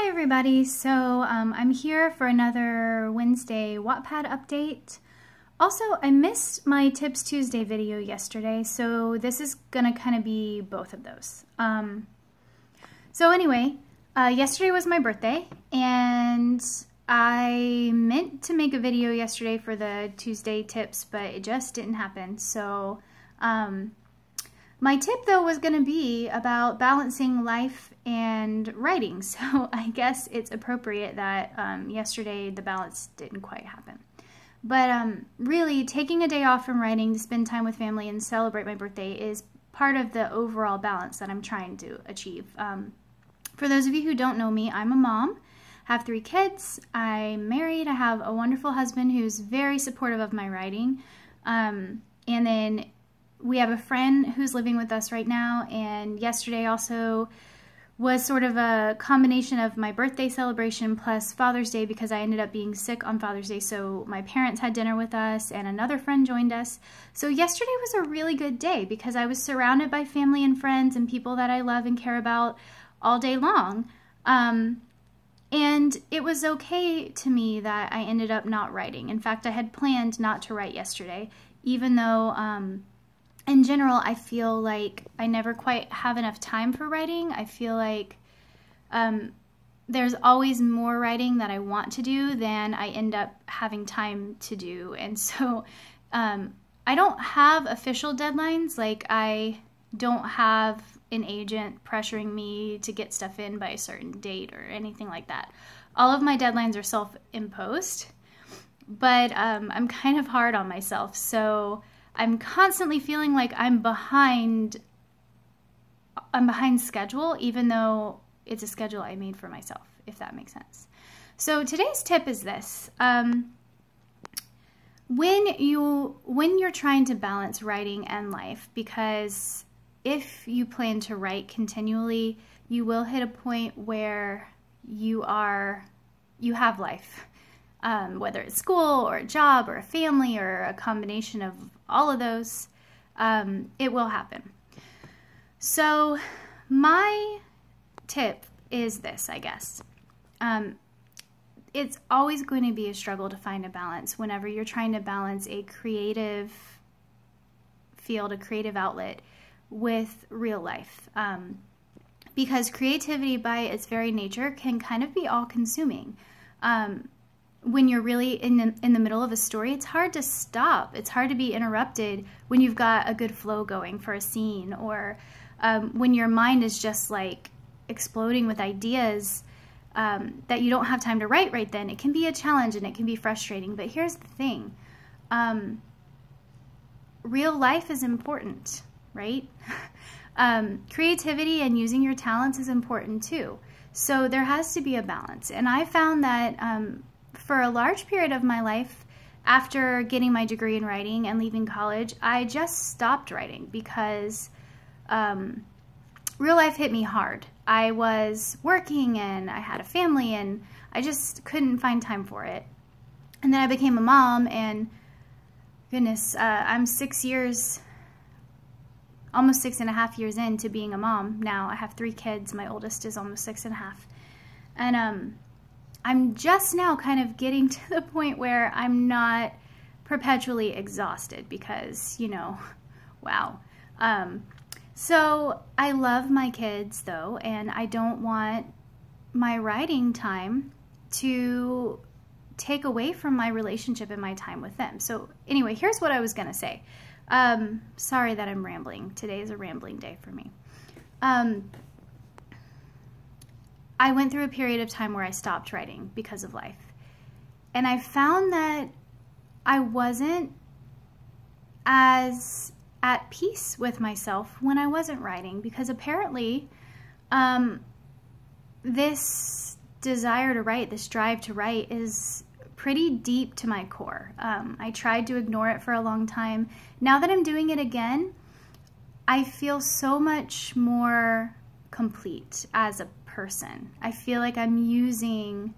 Hi everybody, so I'm here for another Wednesday Wattpad update. Also, I missed my Tips Tuesday video yesterday, so this is gonna kind of be both of those. Yesterday was my birthday, and I meant to make a video yesterday for the Tuesday tips, but it just didn't happen. So my tip though was going to be about balancing life and writing. So I guess it's appropriate that yesterday the balance didn't quite happen. But really, taking a day off from writing to spend time with family and celebrate my birthday is part of the overall balance that I'm trying to achieve. For those of you who don't know me, I'm a mom. Have 3 kids. I'm married. I have a wonderful husband who's very supportive of my writing. And then we have a friend who's living with us right now, and yesterday also was sort of a combination of my birthday celebration plus Father's Day, because I ended up being sick on Father's Day, so my parents had dinner with us and another friend joined us. So yesterday was a really good day because I was surrounded by family and friends and people that I love and care about all day long. And it was okay to me that I ended up not writing. In fact, I had planned not to write yesterday, even though in general, I feel like I never quite have enough time for writing. I feel like there's always more writing that I want to do than I end up having time to do. And so I don't have official deadlines. Like, I don't have an agent pressuring me to get stuff in by a certain date or anything like that. All of my deadlines are self-imposed, but I'm kind of hard on myself. So I'm constantly feeling like I'm behind schedule, even though it's a schedule I made for myself, if that makes sense. So today's tip is this. When you're trying to balance writing and life, because if you plan to write continually, you will hit a point where you have life. Whether it's school or a job or a family or a combination of all of those, it will happen. So my tip is this, I guess. It's always going to be a struggle to find a balance whenever you're trying to balance a creative field, a creative outlet with real life. Because creativity by its very nature can kind of be all-consuming. When you're really in the middle of a story, it's hard to stop. It's hard to be interrupted when you've got a good flow going for a scene, or when your mind is just like exploding with ideas that you don't have time to write right then. It can be a challenge and it can be frustrating. But here's the thing. Real life is important, right? Creativity and using your talents is important too. So there has to be a balance. And I found that for a large period of my life, after getting my degree in writing and leaving college, I just stopped writing because real life hit me hard. I was working and I had a family and I just couldn't find time for it. And then I became a mom, and goodness, I'm 6 years, almost 6.5 years into being a mom now. I have 3 kids. My oldest is almost 6.5. And I'm just now kind of getting to the point where I'm not perpetually exhausted because, you know, wow. So I love my kids though, and I don't want my writing time to take away from my relationship and my time with them. So anyway, here's what I was gonna say. Sorry that I'm rambling. Today is a rambling day for me. I went through a period of time where I stopped writing because of life. And I found that I wasn't as at peace with myself when I wasn't writing, because apparently this desire to write, this drive to write, is pretty deep to my core. I tried to ignore it for a long time. Now that I'm doing it again, I feel so much more complete as a person. I feel like I'm using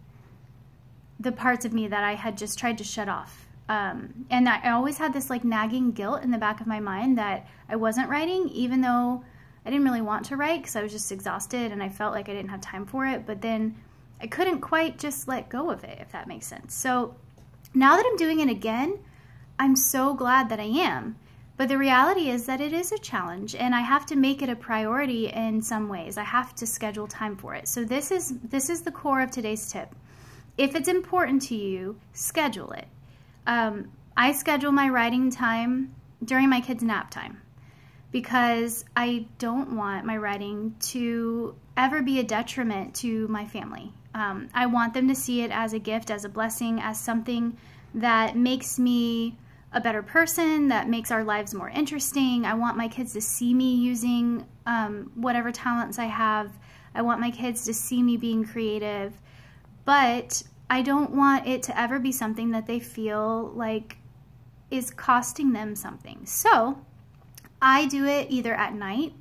the parts of me that I had just tried to shut off. And I always had this like nagging guilt in the back of my mind that I wasn't writing, even though I didn't really want to write because I was just exhausted and I felt like I didn't have time for it. But then I couldn't quite just let go of it, if that makes sense. So now that I'm doing it again, I'm so glad that I am. But the reality is that it is a challenge, and I have to make it a priority in some ways. I have to schedule time for it. So this is the core of today's tip. If it's important to you, schedule it. I schedule my writing time during my kids' nap time because I don't want my writing to ever be a detriment to my family. I want them to see it as a gift, as a blessing, as something that makes me a better person, that makes our lives more interesting. I want my kids to see me using whatever talents I have. I want my kids to see me being creative, but I don't want it to ever be something that they feel like is costing them something. So I do it either at night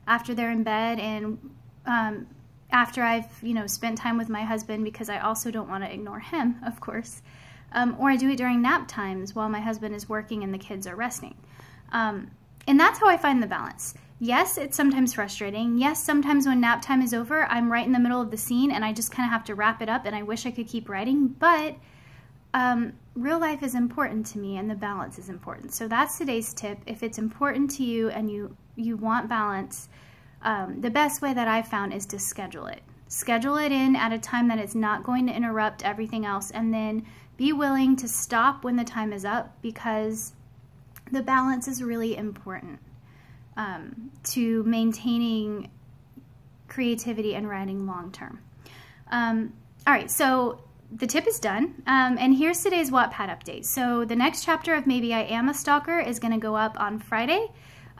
after they're in bed and after I've, spent time with my husband, because I also don't want to ignore him, of course. Or I do it during nap times while my husband is working and the kids are resting. And that's how I find the balance. Yes, it's sometimes frustrating. Yes, sometimes when nap time is over, I'm right in the middle of the scene and I just kind of have to wrap it up and I wish I could keep writing. But real life is important to me and the balance is important. So that's today's tip. If it's important to you and you want balance, the best way that I've found is to schedule it. Schedule it in at a time that it's not going to interrupt everything else, and then be willing to stop when the time is up, because the balance is really important to maintaining creativity and writing long term. All right, so the tip is done, and here's today's Wattpad update. So the next chapter of Maybe I Am a Stalker is going to go up on Friday.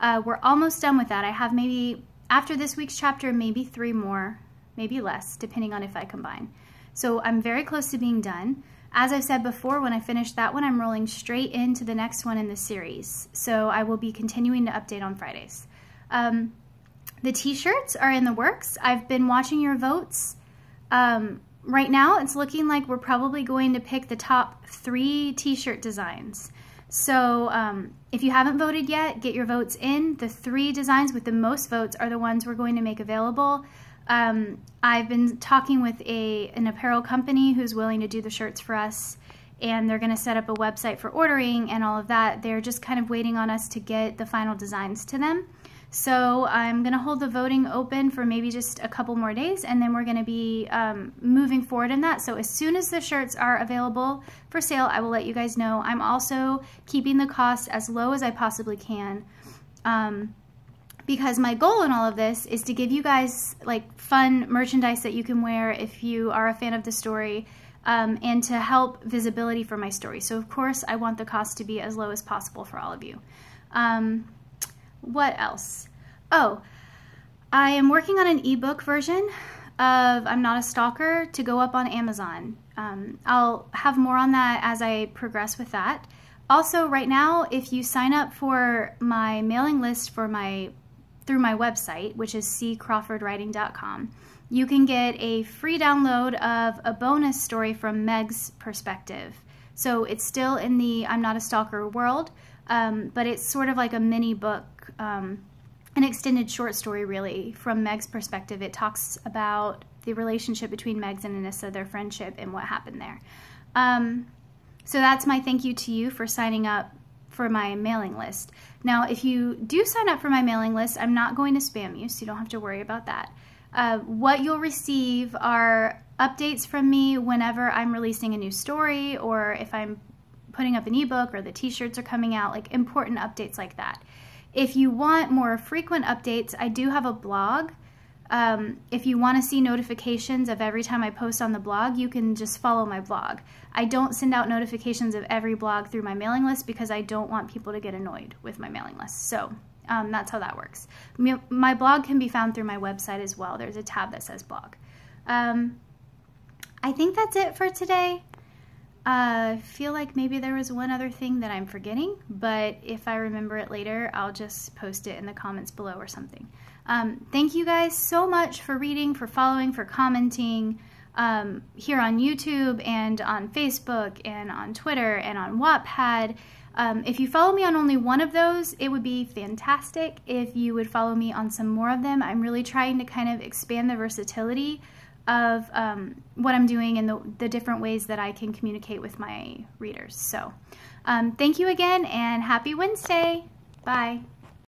We're almost done with that. I have maybe, after this week's chapter, maybe 3 more, maybe less, depending on if I combine. So I'm very close to being done. As I've said before, when I finish that one, I'm rolling straight into the next one in the series. So I will be continuing to update on Fridays. The t-shirts are in the works. I've been watching your votes. Right now, it's looking like we're probably going to pick the top 3 t-shirt designs. So if you haven't voted yet, get your votes in. The 3 designs with the most votes are the ones we're going to make available. I've been talking with an apparel company who's willing to do the shirts for us, and they're going to set up a website for ordering and all of that. They're just kind of waiting on us to get the final designs to them. So I'm going to hold the voting open for maybe just a couple more days, and then we're going to be moving forward in that. So as soon as the shirts are available for sale, I will let you guys know. I'm also keeping the cost as low as I possibly can, because my goal in all of this is to give you guys like fun merchandise that you can wear if you are a fan of the story, and to help visibility for my story. So of course I want the cost to be as low as possible for all of you. What else? Oh, I am working on an ebook version of I'm Not a Stalker to go up on Amazon. I'll have more on that as I progress with that. Also, right now, if you sign up for my mailing list for through my website, which is ccrawfordwriting.com, you can get a free download of a bonus story from Meg's perspective. So it's still in the I'm Not a Stalker world, but it's sort of like a mini book, an extended short story really from Meg's perspective. It talks about the relationship between Megs and Anissa, their friendship, and what happened there. So that's my thank you to you for signing up for my mailing list. Now, if you do sign up for my mailing list, I'm not going to spam you, so you don't have to worry about that. What you'll receive are updates from me whenever I'm releasing a new story, or if I'm putting up an ebook or the t-shirts are coming out, like important updates like that. If you want more frequent updates, I do have a blog. If you want to see notifications of every time I post on the blog, you can just follow my blog. I don't send out notifications of every blog through my mailing list because I don't want people to get annoyed with my mailing list. So that's how that works. My blog can be found through my website as well. There's a tab that says blog. I think that's it for today. I feel like maybe there was one other thing that I'm forgetting, but if I remember it later, I'll just post it in the comments below or something. Thank you guys so much for reading, for following, for commenting here on YouTube and on Facebook and on Twitter and on Wattpad. If you follow me on only one of those, it would be fantastic if you would follow me on some more of them. I'm really trying to kind of expand the versatility of what I'm doing and the different ways that I can communicate with my readers. So thank you again, and happy Wednesday. Bye.